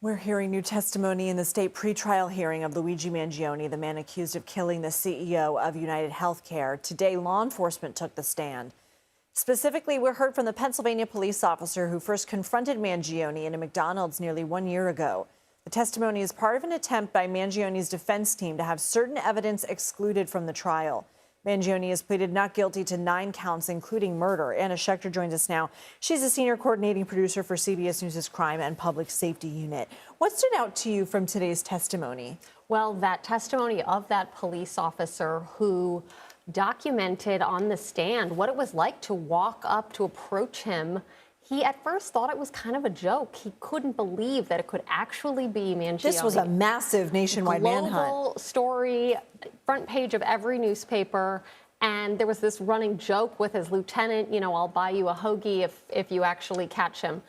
We're hearing new testimony in the state pretrial hearing of Luigi Mangione, the man accused of killing the CEO of UnitedHealthcare. Today, law enforcement took the stand. Specifically, we heard from the Pennsylvania police officer who first confronted Mangione in a McDonald's nearly 1 year ago. The testimony is part of an attempt by Mangione's defense team to have certain evidence excluded from the trial. Mangione has pleaded not guilty to 9 counts, including murder. Anna Schecter joins us now. She's a senior coordinating producer for CBS News' Crime and Public Safety Unit. What stood out to you from today's testimony? Well, that testimony of that police officer who documented on the stand what it was like to walk up to approach him. He at first thought it was kind of a joke. He couldn't believe that it could actually be Mangione. This was a massive nationwide manhunt. Global story, front page of every newspaper. And there was this running joke with his lieutenant, I'll buy you a hoagie if you actually catch him.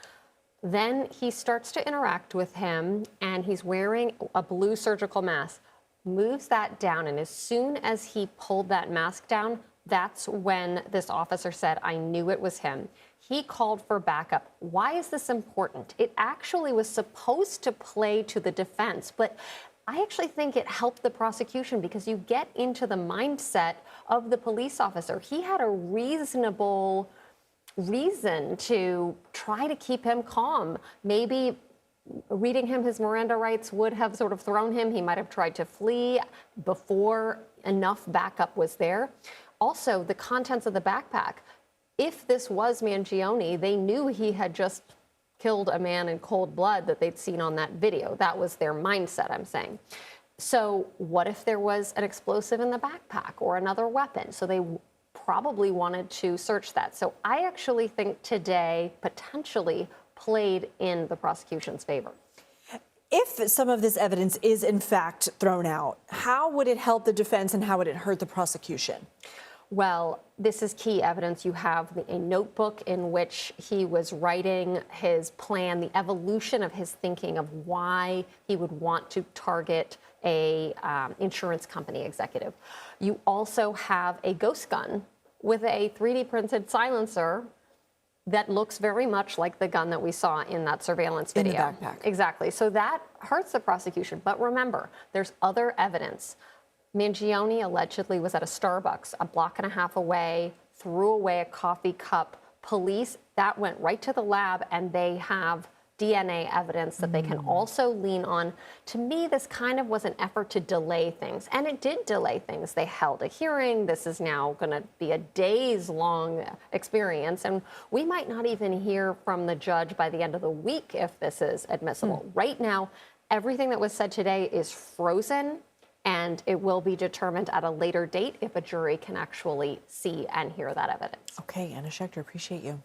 Then he starts to interact with him, and he's wearing a blue surgical mask, moves that down. And as soon as he pulled that mask down, that's when this officer said, I knew it was him. He called for backup. Why is this important? It actually was supposed to play to the defense, but I actually think it helped the prosecution because you get into the mindset of the police officer. He had a reasonable reason to try to keep him calm. Maybe reading him his Miranda rights would have sort of thrown him. He might have tried to flee before enough backup was there. Also, the contents of the backpack. If this was Mangione, they knew he had just killed a man in cold blood that they'd seen on that video. That was their mindset, I'm saying. So what if there was an explosive in the backpack or another weapon? So they probably wanted to search that. So I actually think today potentially played in the prosecution's favor. If some of this evidence is in fact thrown out, how would it help the defense and how would it hurt the prosecution? Well, this is key evidence. You have a notebook in which he was writing his plan, the evolution of his thinking of why he would want to target a insurance company executive. You also have a ghost gun with a 3D printed silencer that looks very much like the gun that we saw in that surveillance video. In the backpack. Exactly. So that hurts the prosecution. But remember, there's other evidence. Mangione allegedly was at a Starbucks a block and a half away, threw away a coffee cup. Police, that went right to the lab, and they have DNA evidence that they can also lean on. To me, this kind of was an effort to delay things, and it did delay things. They held a hearing. This is now going to be a days-long experience, and we might not even hear from the judge by the end of the week if this is admissible. Right now, everything that was said today is frozen, and it will be determined at a later date if a jury can actually see and hear that evidence. Okay, Anna Schecter, appreciate you.